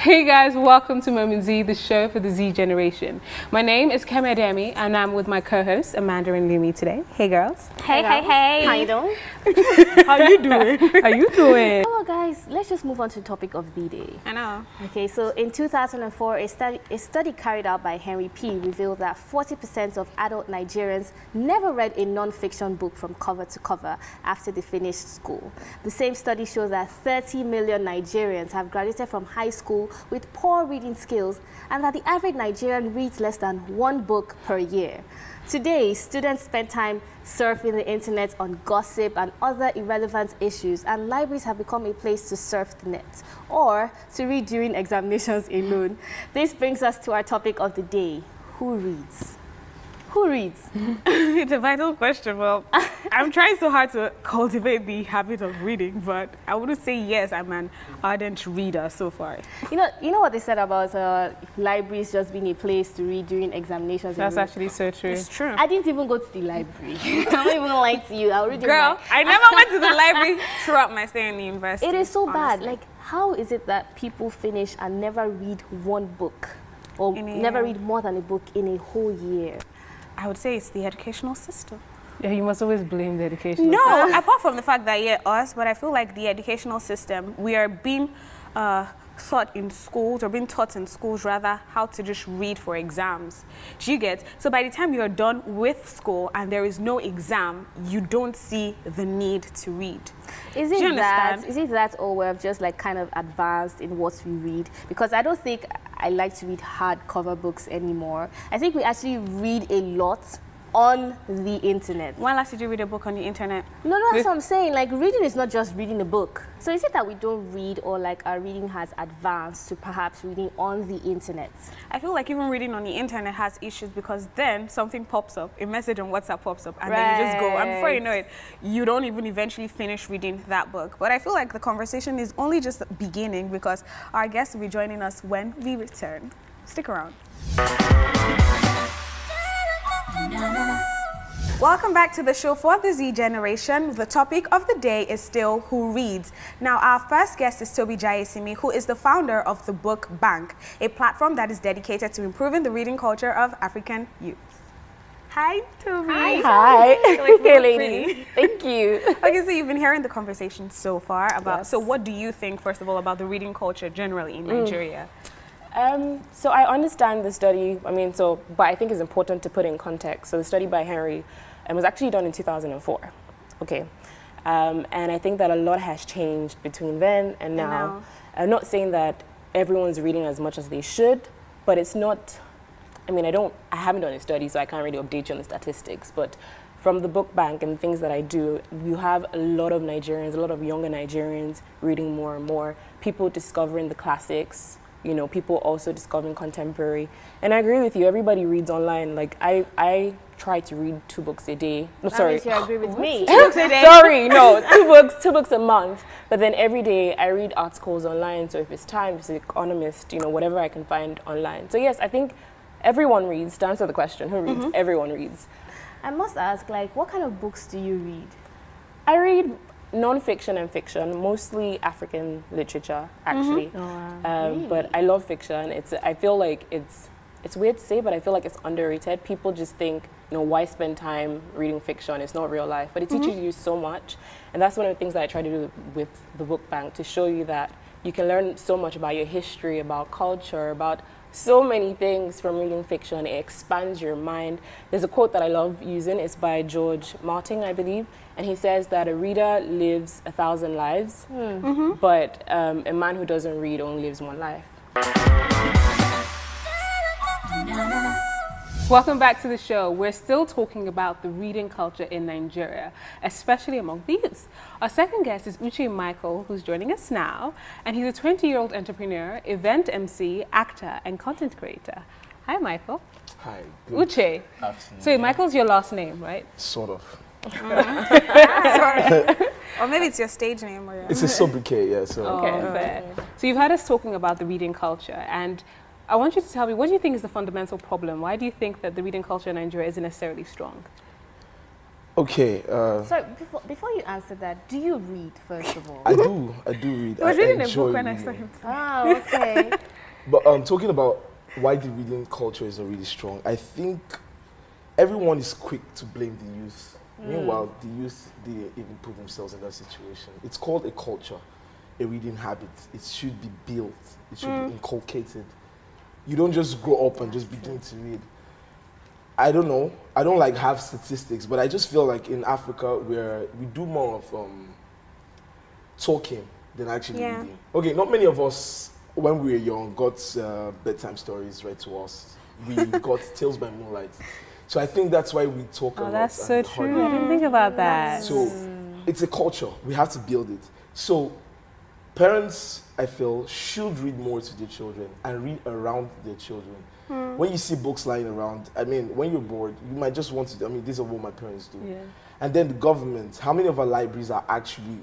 Hey guys, welcome to Moment Z, the show for the Z generation. My name is Kemi Ademi and I'm with my co-hosts Amanda and Lumi today. Hey girls. Hey. How you doing? How you doing? How you doing? Hello guys, let's just move on to the topic of the day. I know. Okay, so in 2004, a study carried out by Henry P. revealed that 40% of adult Nigerians never read a non-fiction book from cover to cover after they finished school. The same study shows that 30 million Nigerians have graduated from high school with poor reading skills, and that the average Nigerian reads less than one book per year. Today, students spend time surfing the internet on gossip and other irrelevant issues, and libraries have become a place to surf the net or to read during examinations alone. This brings us to our topic of the day: who reads? Who reads? It's a vital question. Well, I'm trying so hard to cultivate the habit of reading, but I wouldn't say yes, I'm an ardent reader so far. You know what they said about libraries just being a place to read during examinations? That's actually so true. It's true. I didn't even go to the library. I'm not even gonna lie to you. I already Girl, I never went to the library throughout my stay in the university. It is so honestly bad. Like, how is it that people finish and never read one book, or never read more than a book in a whole year? I would say it's the educational system. Yeah, you must always blame the educational system. No, apart from the fact that, yeah, us, but I feel like the educational system, we are being taught in schools, or being taught in schools rather, how to just read for exams. Do you get? So by the time you're done with school and there is no exam, you don't see the need to read. Is it that or we're just like kind of advanced in what we read? Because I don't think I like to read hardcover books anymore. I think we actually read a lot on the internet. When last did you read a book on the internet? No, that's what I'm saying. Like, reading is not just reading a book. So is it that we don't read, or like our reading has advanced to perhaps reading on the internet? I feel like even reading on the internet has issues, because then something pops up, a message on WhatsApp pops up, and then you just go, and before you know it, you don't even eventually finish reading that book. But I feel like the conversation is only just beginning, because our guests will be joining us when we return. Stick around. Welcome back to the show for the Z generation. The topic of the day is still who reads. Now, our first guest is Toby Jayesimi, who is the founder of the Book Bank, a platform that is dedicated to improving the reading culture of African youth. Hi, Toby. Hi. Hey, lady. Thank you. Okay, so you've been hearing the conversation so far about, so what do you think, first of all, about the reading culture generally in Nigeria? So I understand the study, but I think it's important to put in context. So the study by Henry was actually done in 2004, okay? And I think that a lot has changed between then and now. I'm not saying that everyone's reading as much as they should, but it's not, I haven't done a study, so I can't really update you on the statistics, but from the book bank and things that I do, you have a lot of Nigerians, a lot of younger Nigerians reading more and more, people discovering the classics, you know, people also discovering contemporary. And I agree with you, everybody reads online. Like, I try to read 2 books a day. No, sorry. You agree with me. 2 books a day? Sorry, no, 2 books a month. But then every day I read articles online. So if it's Time, if it's The Economist, you know, whatever I can find online. So yes, I think everyone reads. To answer the question, who reads? Everyone reads. I must ask, like, what kind of books do you read? I read non-fiction and fiction, mostly African literature, actually. Really? But I love fiction. I feel like it's weird to say, but I feel like it's underrated. People just think, you know, why spend time reading fiction? It's not real life, but it teaches you so much. And that's one of the things that I try to do with the book bank, to show you that you can learn so much about your history, about culture, about so many things from reading fiction. It expands your mind. There's a quote that I love using. It's by George Martin, I believe. And he says that a reader lives 1,000 lives, but a man who doesn't read only lives 1 life. Welcome back to the show. We're still talking about the reading culture in Nigeria, especially among the youth. Our second guest is Uche Michael, who's joining us now, and he's a 20-year-old entrepreneur, event MC, actor, and content creator. Hi, Michael. Hi. Uche. So Michael's your last name, right? Sort of. Sorry. Or maybe it's your stage name. Or it's a sobriquet, yeah. So. Okay, fair. So you've heard us talking about the reading culture, and I want you to tell me, what do you think is the fundamental problem? Why do you think that the reading culture in Nigeria isn't necessarily strong? Okay. Sorry, before you answer that, do you read, first of all? I do read. I was reading a enjoy book when I reading. saw him. Oh, okay. But talking about why the reading culture is not really strong, I think everyone is quick to blame the youth. Meanwhile, the youth didn't even put themselves in that situation. It's called a culture, a reading habit. It should be built. It should be inculcated. You don't just grow up and just begin to read. I don't know. I don't like have statistics, but I just feel like in Africa we do more of talking than actually reading. Okay, not many of us when we were young got bedtime stories read to us. We got Tales by Moonlight. So I think that's why we talk a lot. That's so and true. hardly I didn't think about that. So it's a culture. We have to build it. So parents, I feel, should read more to their children and read around their children. When you see books lying around, I mean, when you're bored, you might just want to, I mean, these are what my parents do. Yeah. And then the government, how many of our libraries are actually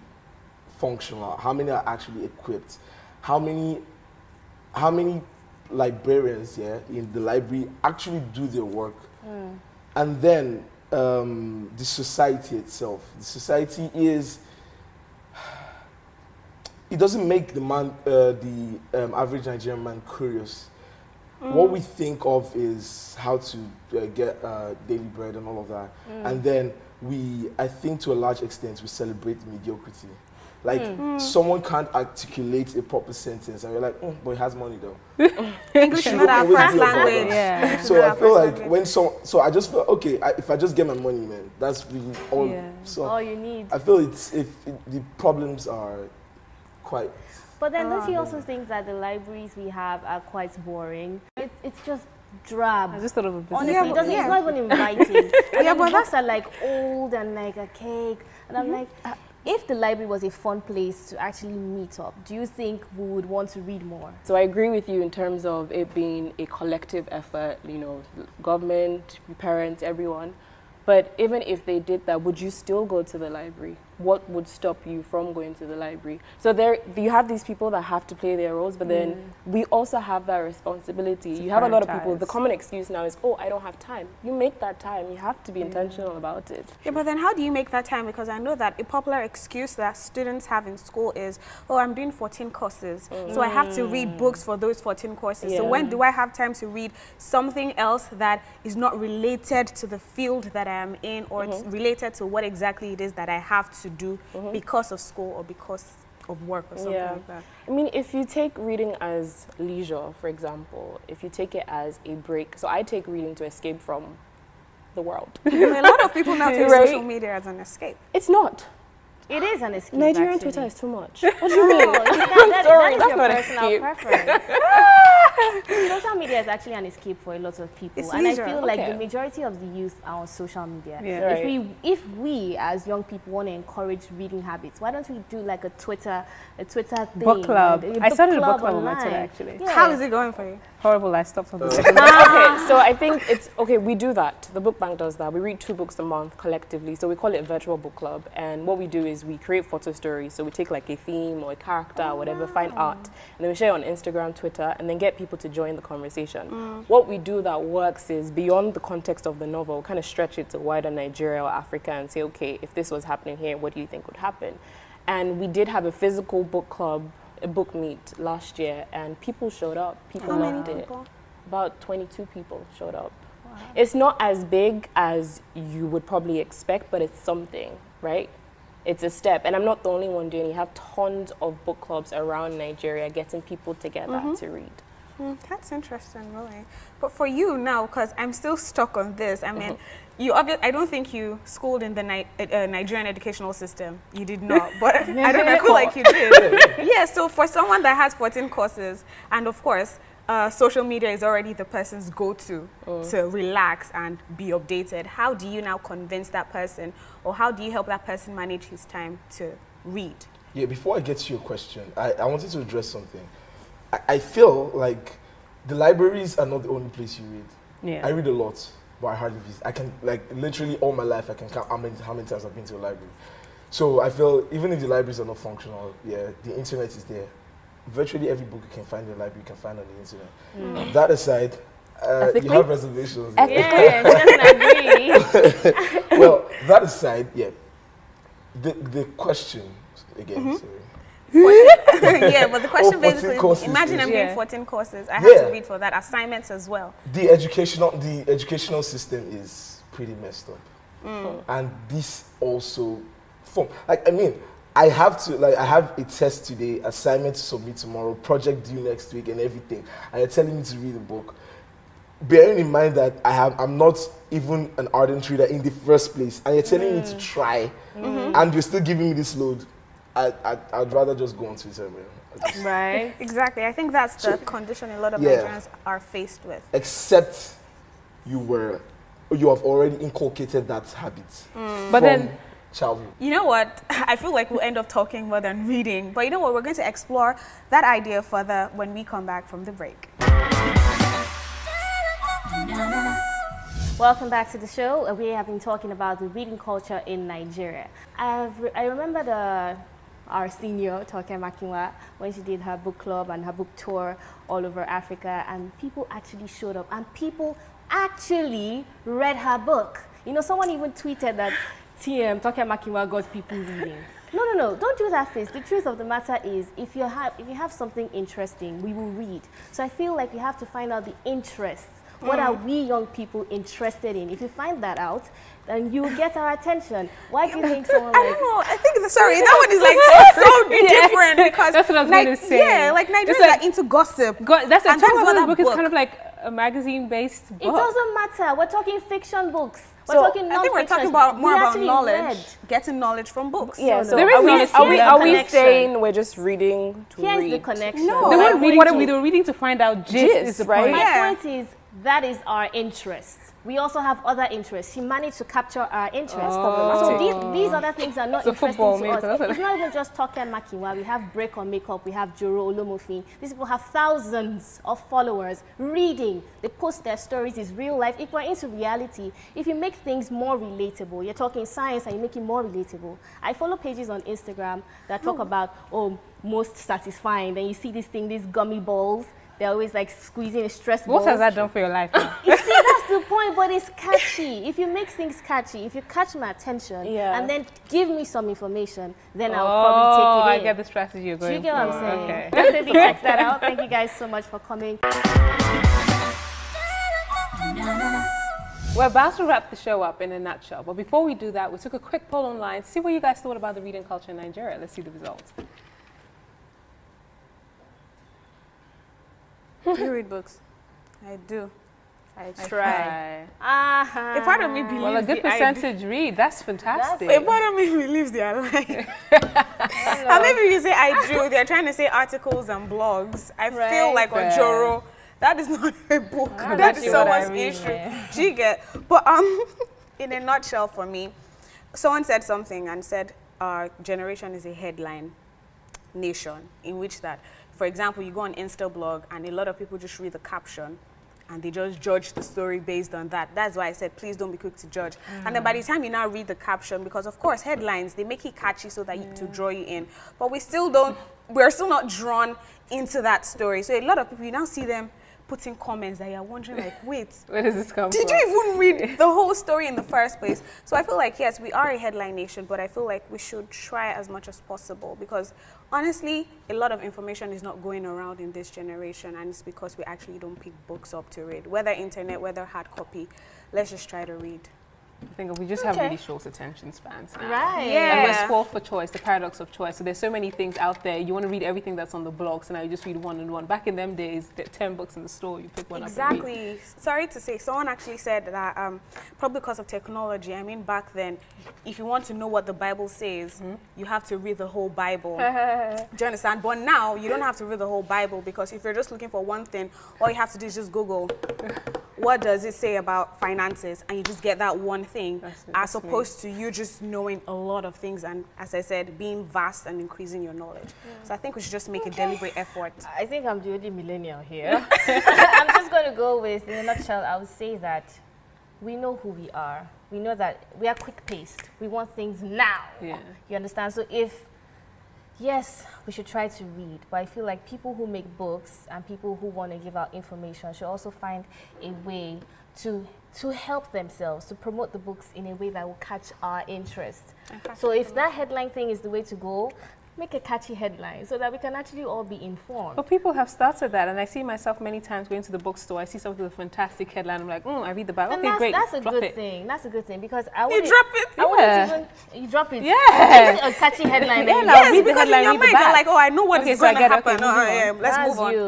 functional? How many are actually equipped? How many librarians in the library actually do their work? And then the society itself. The society is, it doesn't make the man, the average Nigerian man curious. What we think of is how to get daily bread and all of that. And then I think to a large extent, we celebrate mediocrity. Like, someone can't articulate a proper sentence, and you're like, oh, but he has money though. English is not our first language. Yeah. So I feel like when so I just feel, okay, if I just get my money, man, that's really all. Yeah. So All you need. I feel the problems are quite. But then don't you also think that the libraries we have are quite boring? It's just drab. I just thought of a business. Honestly, it's not even inviting. And Yeah, the but books are like old and like a cake. And I'm like, if the library was a fun place to actually meet up, do you think we would want to read more? So I agree with you in terms of it being a collective effort, you know, government, parents, everyone. But even if they did that, would you still go to the library? What would stop you from going to the library? So you have these people that have to play their roles, but then we also have that responsibility. You have a lot of people, the common excuse now is, oh, I don't have time. You make that time. You have to be intentional about it. Yeah, but then how do you make that time? Because I know that a popular excuse that students have in school is, oh, I'm doing 14 courses, so I have to read books for those 14 courses. So when do I have time to read something else that is not related to the field that I am in, or it's related to what exactly it is that I have to do because of school or because of work or something like that? I mean, if you take reading as leisure, for example, if you take it as a break, so I take reading to escape from the world. A lot of people now take social media as an escape. It's not. It is an escape. Nigerian actually. Twitter is too much. What do you mean? That is that's your not an personal escape. preference. Social media is actually an escape for a lot of people. It's And leisure. I feel like the majority of the youth are on social media. Yeah. Right. If we as young people want to encourage reading habits, why don't we do like a Twitter thing? Book club. A I started a book club on online. my Twitter actually. Yeah. How is it going for you? Horrible. I stopped on the second. Okay, so I think it's okay. We do that. The book bank does that. We read 2 books a month collectively. So we call it a virtual book club. And what we do is we create photo stories. So we take like a theme or a character or whatever, find art, and then we share on Instagram, Twitter, and then get people to join the conversation. What we do that works is beyond the context of the novel, kind of stretch it to wider Nigeria or Africa and say, okay, if this was happening here, what do you think would happen? And we did have a physical book club, a book meet last year, and people showed up. People loved it. About 22 people showed up. Wow. It's not as big as you would probably expect, but it's something, right? It's a step. And I'm not the only one doing it. You have tons of book clubs around Nigeria getting people together to read. That's interesting, really. But for you now, because I'm still stuck on this, I mean, I don't think you schooled in the Nigerian educational system. You did not, but I don't know, I feel like you did. Yeah, so for someone that has 14 courses, and of course, social media is already the person's go-to to relax and be updated. How do you now convince that person, or how do you help that person manage his time to read? Yeah, before I get to your question, I wanted to address something. I feel like the libraries are not the only place you read. Yeah. I read a lot, but I hardly visit. I can, like, literally all my life, I can count how many times I've been to a library. So I feel even if the libraries are not functional, the internet is there. Virtually every book you can find in the library, you can find on the internet. That aside, You have reservations. Yeah, she doesn't agree. Well, that aside, yeah. The question again. Sorry. Yeah, but the question 14 basically, courses, imagine I'm yeah. doing 14 courses. I have to read for that, assignments as well. The educational system is pretty messed up. And this also, I have a test today, assignment to submit tomorrow, project due next week and everything. And you're telling me to read a book. Bearing in mind that I'm not even an ardent reader in the first place, and you're telling me to try, and you're still giving me this load, I'd rather just go on Twitter, man. Right. Exactly. I think that's the condition a lot of Nigerians are faced with. Except you have already inculcated that habit. But then, childhood. You know what? I feel like we'll end up talking more than reading. But you know what? We're going to explore that idea further when we come back from the break. Welcome back to the show. We have been talking about the reading culture in Nigeria. I remember our senior, Toke Makinwa, when she did her book club and her book tour all over Africa, and people actually showed up and people actually read her book. You know, someone even tweeted that TM, Toke Makinwa, got people reading. No, don't do that face. The truth of the matter is, if you have something interesting, we will read. So I feel like we have to find out the interests. What are we young people interested in? If you find that out, then you get our attention. Why do you think someone I don't know. I think that one is like so different because that's what I was going to say. Yeah, like Nigerians are into gossip. That's a that book is kind of like a magazine-based book. It doesn't matter. We're talking fiction books. We're So talking non-fiction. I think we're talking more about knowledge, read. getting knowledge from books. Yeah, so there is knowledge. are we saying we're just reading to Here's read? the connection. No. They weren't reading. What We were reading to find out Gist, right? My point is, that is our interest. We also have other interests. She managed to capture our interest. So these other things are not interesting to us. It's not even just Toke Makinwa. We have Break on Makeup. We have Joro Olomofin. These people have thousands of followers reading. They post their stories. It's real life. If we're into reality, if you make things more relatable, you're talking science and you make it more relatable. I follow pages on Instagram that talk about, most satisfying. Then you see this thing, these gummy balls. They're always like squeezing a stress ball. What has that done for your life? You see, that's the point, but it's catchy. If you make things catchy, if you catch my attention and then give me some information, then I'll probably take it in. I get the strategy you're going for. Do you get what I'm saying? Okay. Definitely check that out. Thank you guys so much for coming. We're about to wrap the show up in a nutshell, but before we do that, we took a quick poll online to see what you guys thought about the reading culture in Nigeria. Let's see the results. You read books? I do. I try. A part of me believes Well, a good percentage read. That's fantastic. A part of me believes they are lying. And maybe you say I do. They're trying to say articles and blogs. I feel like on Joro, that is not a book. That is someone's issue. Do you get? But in a nutshell, for me, someone said something and said our generation is a headline nation, in which that, for example, you go on Instablog and a lot of people just read the caption and they just judge the story based on that. That's why I said, please don't be quick to judge. And then by the time you now read the caption, because of course headlines, they make it catchy so that to draw you in. But we're still not drawn into that story. So a lot of people, you now see them putting comments that you're wondering like, wait, where does this come from? Did you even read the whole story in the first place? So I feel like, yes, we are a headline nation, but I feel like we should try as much as possible because honestly, a lot of information is not going around in this generation, and it's because we actually don't pick books up to read. Whether internet, whether hard copy, let's just try to read. I think we just have really short attention spans now. Right. Yeah. And we're spoiled for choice, the paradox of choice. So there's so many things out there. You want to read everything that's on the blog, so now you just read one and one. Back in them days, there are 10 books in the store, you pick one up and read. Exactly. Sorry to say, someone actually said that probably because of technology, I mean back then, if you want to know what the Bible says, you have to read the whole Bible. Do you understand? But now, you don't have to read the whole Bible because if you're just looking for one thing, all you have to do is just Google, what does it say about finances? And you just get that one thing, as opposed to you just knowing a lot of things and, as I said, being vast and increasing your knowledge. So I think we should just make a deliberate effort. I think I'm the only millennial here. I'm just going to go with, in a nutshell, I would say that we know who we are. We know that we are quick-paced. We want things now. Yeah. You understand? So if Yes, we should try to read, but I feel like people who make books and people who want to give out information should also find a way to help themselves, to promote the books in a way that will catch our interest. So if that headline thing is the way to go, make a catchy headline so that we can actually all be informed. But people have started that, and I see myself many times going to the bookstore. I see something with a fantastic headline. I'm like, I read the Bible. Okay, great. That's a drop good it. thing. That's a good thing because I You would drop it. I wouldn't even. You drop it. Yeah. A catchy headline. Yeah, then now Yes, read the because in headline, your read the mind, you're back. like, oh, I know what Okay, is so I going to get it. happen. Okay, moving on. Let's That's move on. you.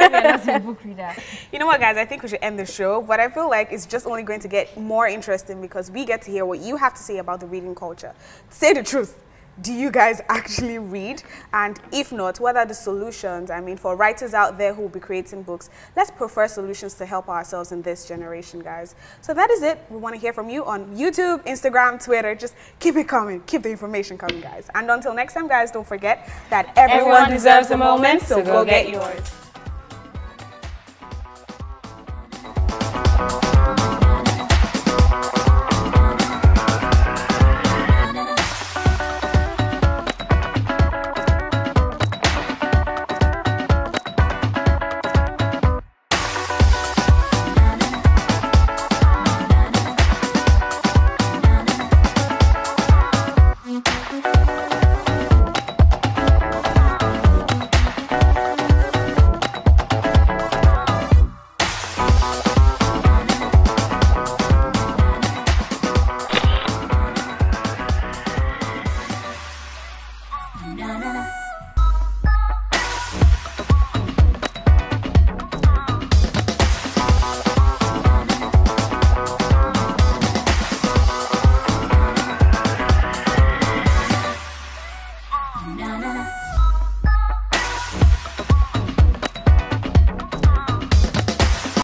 You're not a book reader. You know what, guys? I think we should end the show, but I feel like it's just only going to get more interesting because we get to hear what you have to say about the reading culture. Say the truth. Do you guys actually read? And if not, what are the solutions? I mean, for writers out there who will be creating books, let's prefer solutions to help ourselves in this generation, guys. So that is it. We want to hear from you on YouTube, Instagram, Twitter. Just keep it coming. Keep the information coming, guys. And until next time, guys, don't forget that everyone deserves a moment, so go get yours.